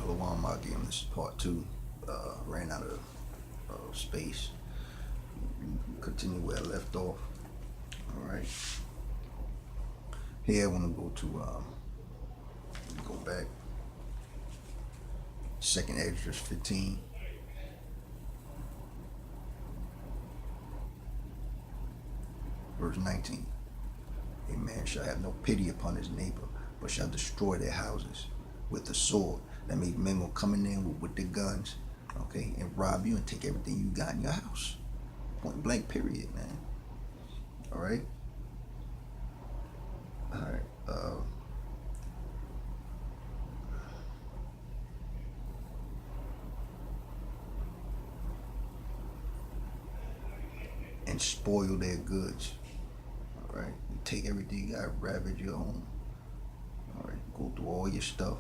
Shalom Akim. This is part two. Ran out of space. Continue where I left off. Alright. Here I want to go to, go back. 2nd Exodus 15. Verse 19. A man shall have no pity upon his neighbor, but shall destroy their houses with the sword. That means men will come in there with their guns, okay, and rob you and take everything you got in your house. Point blank, period, man. All right. All right. And spoil their goods. All right. You take everything you got, ravage your home. All right. Go through all your stuff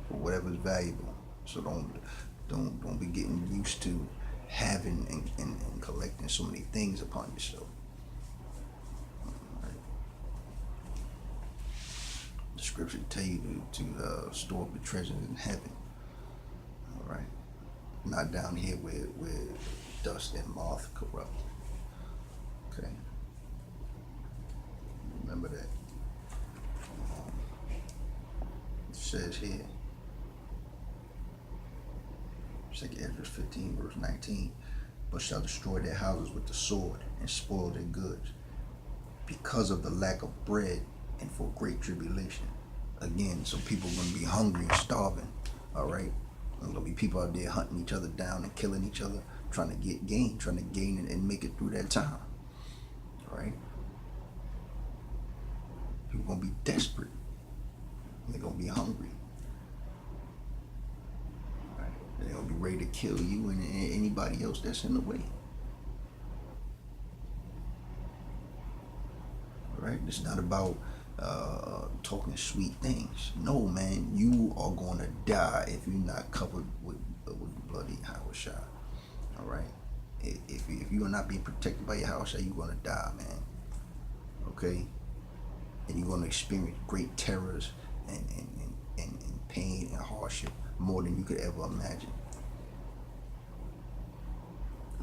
for whatever's valuable. So don't be getting used to having and collecting so many things upon yourself. Right. The scripture tell you to store up your treasures in heaven. All right, not down here where dust and moth corrupt. Okay, remember that. It says here. 2nd Exodus 15, verse 19, but shall destroy their houses with the sword and spoil their goods because of the lack of bread and for great tribulation. Again, so people are going to be hungry and starving. All right, there's going to be people out there hunting each other down and killing each other, trying to gain and make it through that time. All right, people are going to be desperate. They're going to be hungry. They're going to be ready to kill you and anybody else that's in the way. All right? It's not about talking sweet things. No, man. You are going to die if you're not covered with bloody Yahawashi. All right? If you are not being protected by Yahawashi, you're going to die, man. Okay? And you're going to experience great terrors and pain and hardship more than you could ever imagine.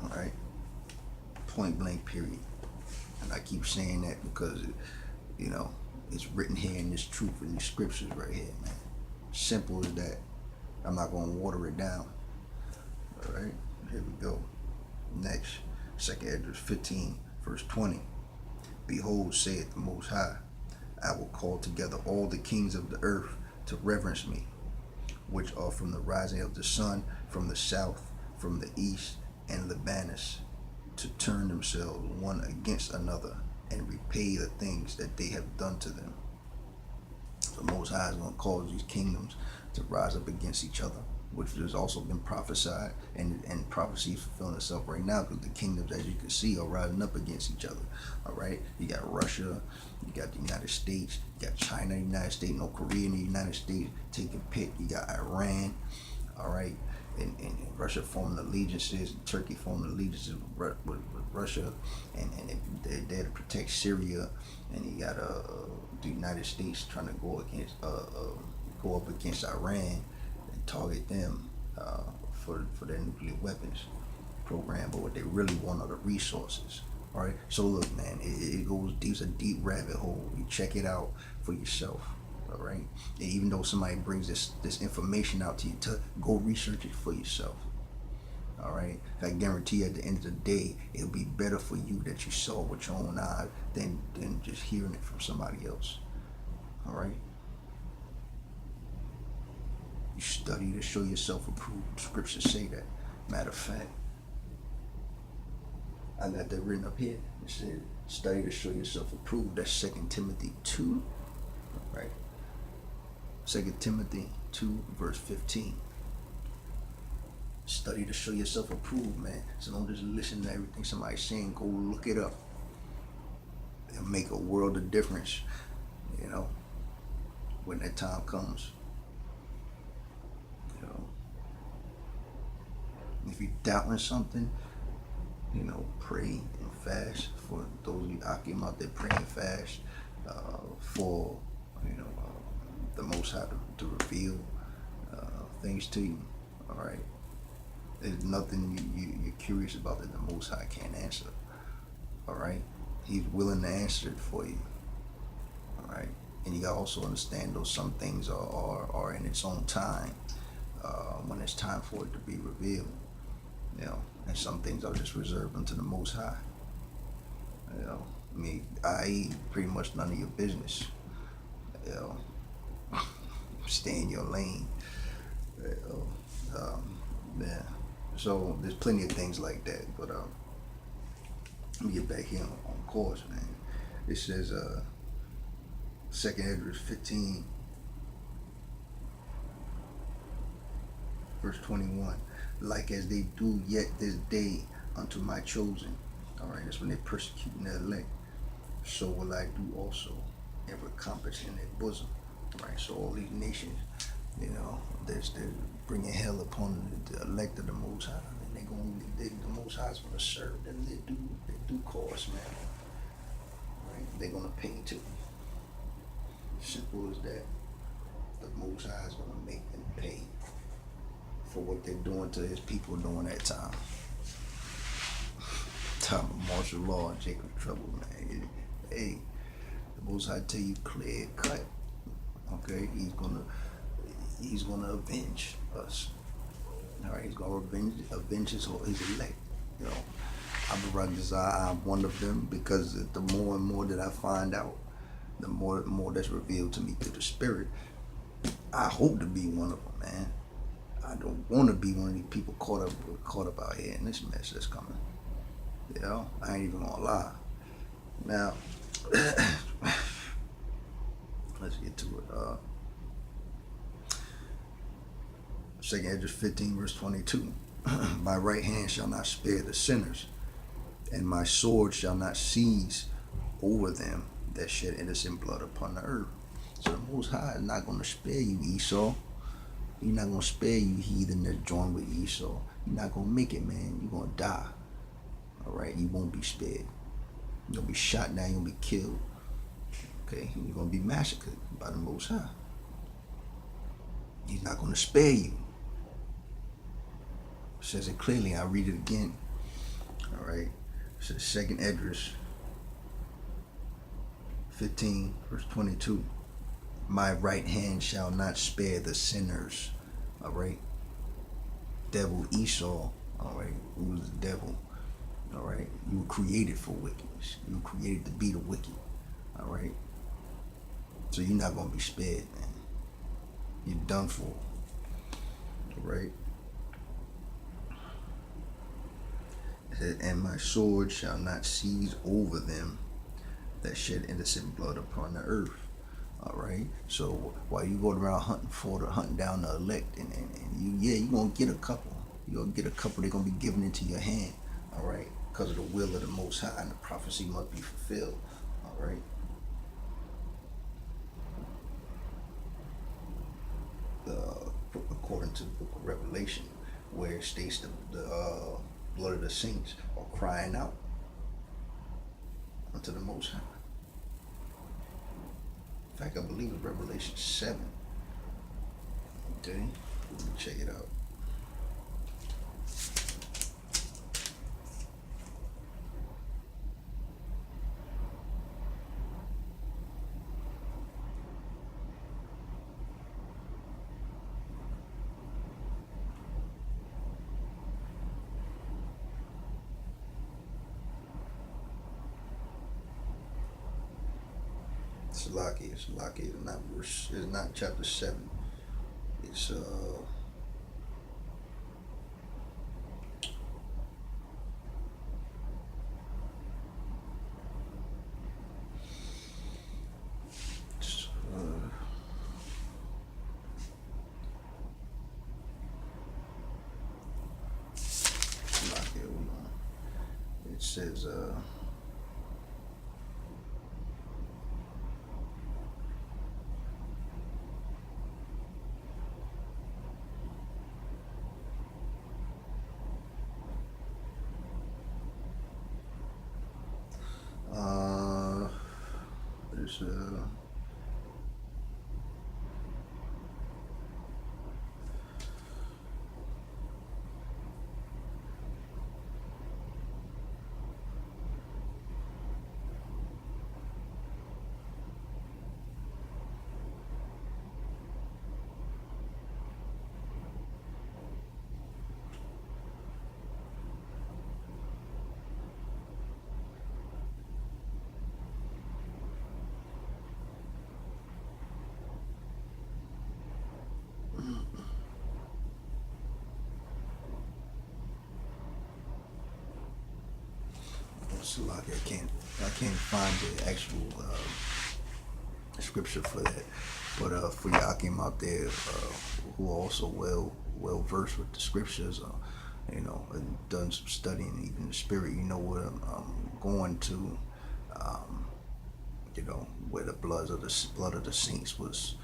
All right, point blank, period. And I keep saying that because it's written here in this truth in the scriptures right here, man. Simple as that. I'm not going to water it down. All right, here we go. Next, 2nd Exodus 15, verse 20. Behold, saith the Most High, I will call together all the kings of the earth to reverence me, which are from the rising of the sun, from the south, from the east, and Libanus, to turn themselves one against another and repay the things that they have done to them. The Most High is going to cause these kingdoms to rise up against each other, which has also been prophesied, and prophecy is fulfilling itself right now, because the kingdoms, as you can see, are rising up against each other. All right, you got Russia, you got the United States, you got China, the United States, North Korea, and the United States taking pick. You got Iran, all right, and Russia forming allegiances, and Turkey forming allegiances with Russia, and they're there to protect Syria, and you got the United States trying to go up against Iran and target them for their nuclear weapons program. But what they really want are the resources. All right. So look, man, it goes deep. It's a deep rabbit hole. You check it out for yourself. All right. And even though somebody brings this information out to you, to go research it for yourself. All right. I guarantee you, at the end of the day, it'll be better for you that you saw with your own eyes than just hearing it from somebody else. All right. You study to show yourself approved. Scriptures say that. Matter of fact, I got that written up here. It said, study to show yourself approved. That's 2 Timothy 2, right? 2 Timothy 2, verse 15. Study to show yourself approved, man. So don't just listen to everything somebody's saying. Go look it up. It'll make a world of difference, when that time comes. If you're doubting something, pray and fast. For those of you Akim out there, pray and fast for the Most High to reveal things to you. All right. There's nothing you're curious about that the Most High can't answer. All right. He's willing to answer it for you. All right. And you gotta also understand those some things are in its own time, when it's time for it to be revealed. You know, and some things are just reserved unto the Most High. You know, I mean, I.e., pretty much none of your business. You know, stay in your lane. You know, yeah. So there's plenty of things like that. But let me get back here on course, man. It says, 2nd Ezra 15, verse 21. Like as they do yet this day unto my chosen. All right, that's when they're persecuting their elect. So will I do also, and recompense in their bosom. All right, so all these nations, you know, they're bringing hell upon the elect of the Most High, and the Most High's gonna serve them. They do course, man. All right, they're gonna pay too. Simple as that. The Most High is gonna make them pay for what they're doing to His people during that time. Time of martial law and Jacob's trouble, man. Hey, the Most High tell you clear cut. Okay, He's gonna avenge us. All right, He's gonna avenge His elect. You know, I'm one of them, because the more and more that I find out, the more that's revealed to me through the Spirit. I hope to be one of them, man. I don't want to be one of these people caught up out here in this mess that's coming. You know, I ain't even gonna lie. Now, let's get to it. 2nd Ezra 15, verse 22. My right hand shall not spare the sinners, and my sword shall not cease over them that shed innocent blood upon the earth. So the Most High is not going to spare you, Esau. He's not going to spare you, heathen that joined with Esau. You're not going to make it, man. You're going to die. All right? You won't be spared. You're going to be shot down. You're going to be killed. Okay? You're going to be massacred by the Most High. He's not going to spare you. It says it clearly. I'll read it again. All right? It says 2nd Ezra 15, verse 22. My right hand shall not spare the sinners. All right? Devil Esau. All right? Who was the devil? All right? You were created for wickedness. You were created to be the wicked. All right? So you're not going to be spared, man. You're done for. All right? It said, and my sword shall not cease over them that shed innocent blood upon the earth. All right. So while you go around hunting down the elect, and you're gonna get a couple. You're gonna get a couple. They're gonna be given into your hand. All right. Because of the will of the Most High, and the prophecy must be fulfilled. All right. According to the book of Revelation, where it states the blood of the saints are crying out unto the Most High. In fact, I believe it's Revelation 7. Okay, let me check it out. Salaki is not verse. It's not chapter 7. It's Salaki. Hold on. It says Salaki, I can't find the actual scripture for that. But for Yakim out there who are also well versed with the scriptures, and done some studying, even the spirit, you know what I'm going to, where the blood of the saints was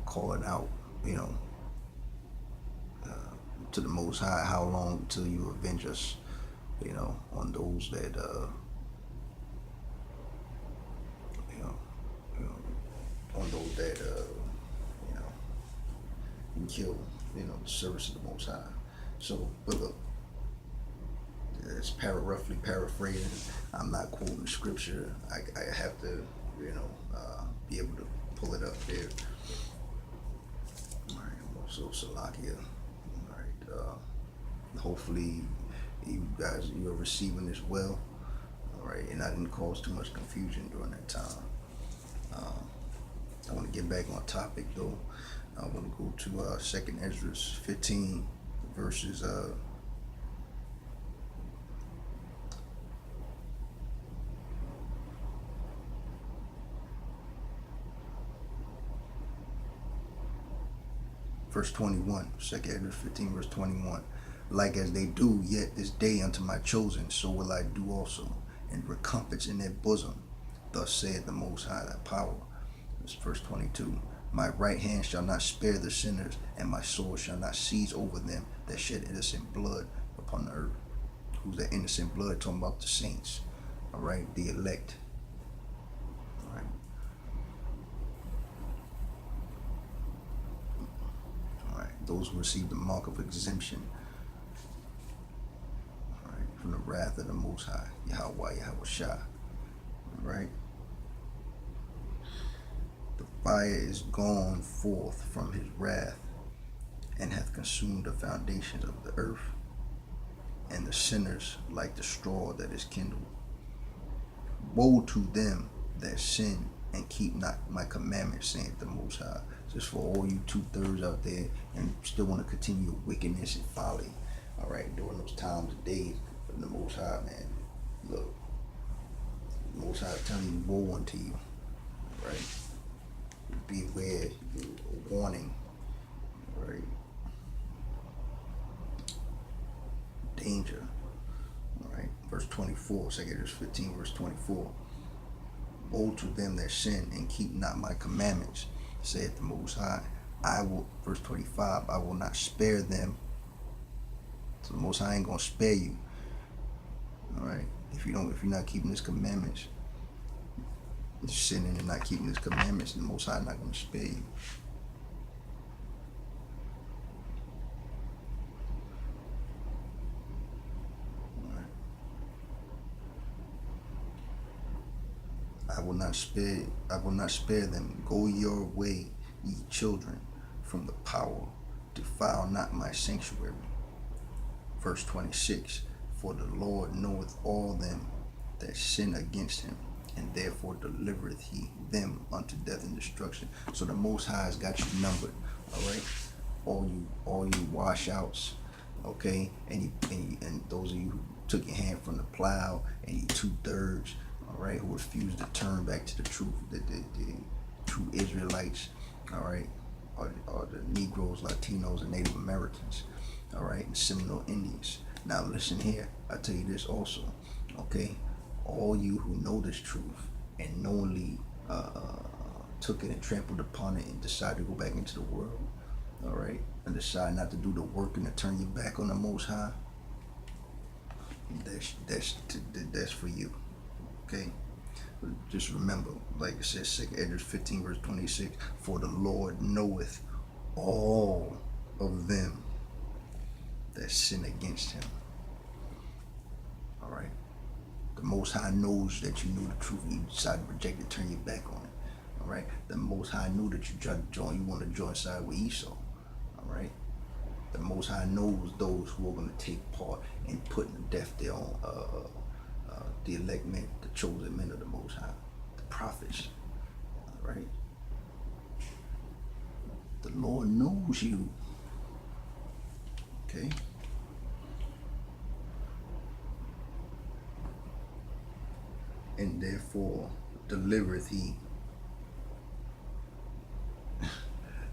calling out, you know, to the Most High, how long until you avenge us, on those that, you know, you know on those that, you kill, the service of the Most High. So, but look, it's roughly paraphrasing. I'm not quoting scripture. I have to, be able to pull it up there. All right, so Salakia. All right, hopefully you guys, you are receiving this well. All right, and I didn't cause too much confusion during that time. I want to get back on topic though. I want to go to 2nd Ezra 15 verses verse 21. 2nd Ezra 15 verse 21. Like as they do yet this day unto my chosen, so will I do also, and recompense in their bosom. Thus saith the Most High, that power. This verse 22. My right hand shall not spare the sinners, and my sword shall not seize over them that shed innocent blood upon the earth. Who's that innocent blood? Talking about the saints. All right, the elect. All right. All right. Those who receive the mark of exemption. All right, from the wrath of the Most High, Yahawashi. All right. The fire is gone forth from his wrath, and hath consumed the foundations of the earth, and the sinners like the straw that is kindled. Woe to them that sin and keep not my commandments, saith the Most High. Just for all you 2/3 out there and still want to continue wickedness and folly. All right, during those times and days of the Most High, man. Look, the Most High is telling you woe unto you. Right? Beware, warning, right? Danger, all right? Verse 24, 2nd 15, verse 24. Woe to them that sin and keep not my commandments, saith the Most High. I will, verse 25, I will not spare them. So the Most High ain't gonna spare you, all right? If you're not keeping His commandments, sinning and not keeping His commandments, and the Most High not going to spare you. Right. I will not spare them. Go your way, ye children, from the power. Defile not my sanctuary. Verse 26. For the Lord knoweth all them that sin against Him, and therefore delivereth He them unto death and destruction. So the Most High has got you numbered, all right? All you washouts, okay? And those of you who took your hand from the plow, and you 2/3, all right, who refused to turn back to the truth, the true Israelites, all right, are the Negroes, Latinos, and Native Americans, all right, and Seminole Indians. Now listen here, I tell you this also, okay? All you who know this truth and knowingly took it and trampled upon it and decided to go back into the world, all right, and decide not to do the work and to turn your back on the Most High, that's for you, okay? But just remember, like it says, 2nd Ezra 15 verse 26, for the Lord knoweth all of them that sin against Him, all right? The Most High knows that you knew the truth and you decided to reject it, turn your back on it. All right. The Most High knew that you tried to join. You want to join side with Esau. All right. The Most High knows those who are going to take part in putting to death their own, the elect men, the chosen men of the Most High, the prophets. All right. The Lord knows you. Okay. delivereth he.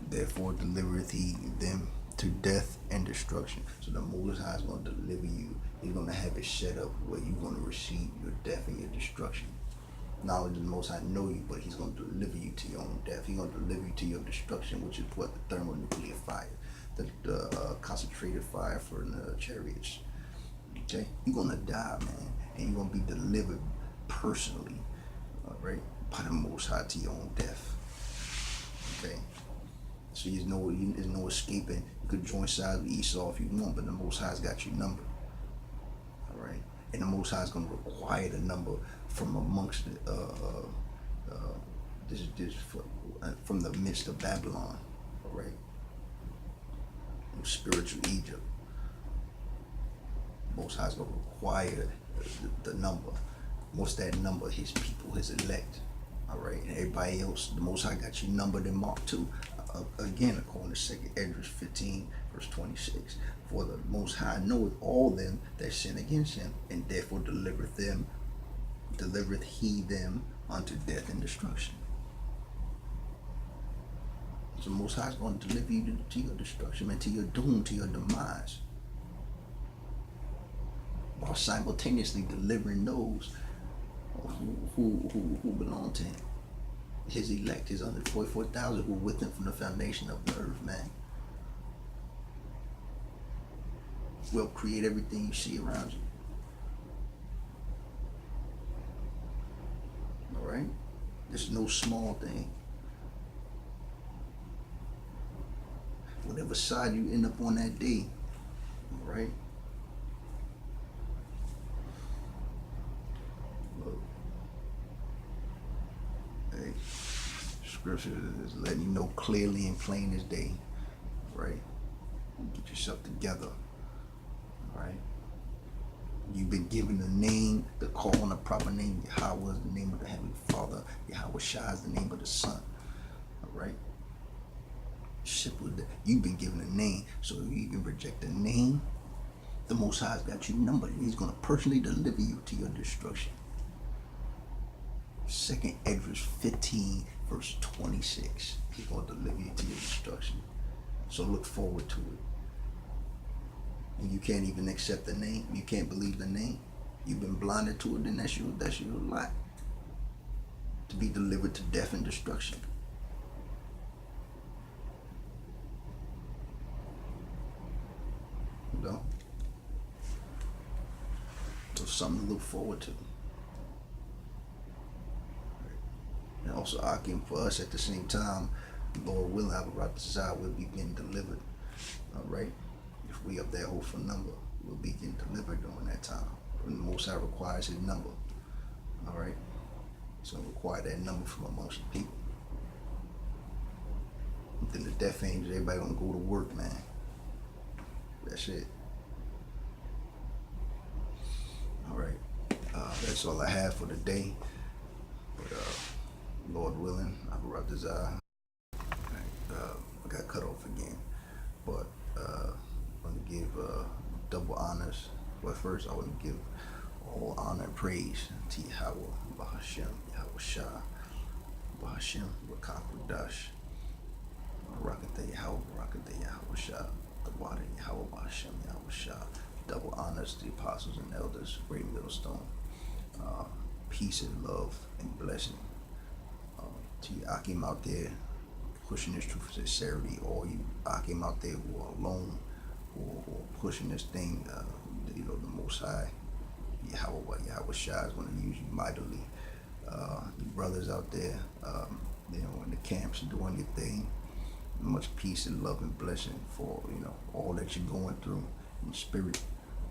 Therefore delivereth he them to death and destruction. So the Most High is going to deliver you. He's going to have it set up where you're going to receive your death and your destruction. Not only does the Most High know you, but he's going to deliver you to your own death. He's going to deliver you to your destruction, which is what? The thermonuclear fire, the concentrated fire for the chariots. Okay? You're going to die, man, and you're going to be delivered personally, all right, by the Most High to your own death. Okay? So there's no escaping. You could join sides with Esau if you want, but the Most High's got your number. All right, and the Most High's going to require the number from amongst from the midst of Babylon. All right, spiritual Egypt. Most High's going to require the number. What's that number? His people, his elect. All right, and everybody else, the Most High got you numbered in Mark 2. Again, according to 2 Esdras 15, verse 26. For the Most High knoweth all them that sin against him, and therefore delivereth he them unto death and destruction. So the Most High is going to deliver you to your destruction and to your doom, to your demise, while simultaneously delivering those who belong to him. His elect, his 144,000 who were with him from the foundation of the earth, man. Will create everything you see around you. All right? This is no small thing. Whatever side you end up on that day, all right? Look. Hey, scripture is letting you know clearly and plain as day, right? Get yourself together, all right? You've been given a name, the call on the proper name. Yahweh is the name of the Heavenly Father. Yahawashi is the name of the Son, all right? Simple as that. You've been given a name, so if you even reject the name, the Most High's got you numbered. He's going to personally deliver you to your destruction. 2 Esdras 15, verse 26. He's going to deliver you to your destruction. So look forward to it. And you can't even accept the name. You can't believe the name. You've been blinded to it, then that's your lot. To be delivered to death and destruction. You know? So something to look forward to. And also, Akim, for us at the same time, Lord willing, I would rather desire we'll be getting delivered. All right? If we up that hopeful number, we'll be getting delivered during that time. When the Most High requires his number. All right? It's going to require that number from amongst the people. And then the death angels, everybody going to go to work, man. That's it. All right. That's all I have for today. But, Lord willing, I would rather desire. I got cut off again, but I want to give double honors. But first, I want to give all honor and praise to Yahweh, Bahashem, Yahawashi, Bahashem, Rakakudash, Barakatah Yahweh, Barakatah Yahawashi, the water Yahweh, Bahashem, Yahawashi. Double honors to the apostles and elders, Great Millstone. Peace and love and blessing. To you Akim out there pushing this truth for sincerity, or you Akim out there who are alone or pushing this thing, the Most High, Yahawashi is going to use you mightily. You brothers out there, in the camps doing your thing, much peace and love and blessing for, all that you're going through in spirit,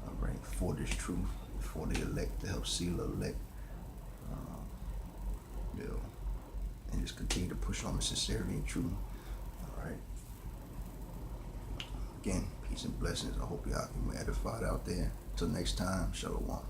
all right, for this truth, for the elect, to help seal the elect. And just continue to push on the sincerity and truth. All right. Again, peace and blessings. I hope y'all can be edified out there. Until next time, Shalom.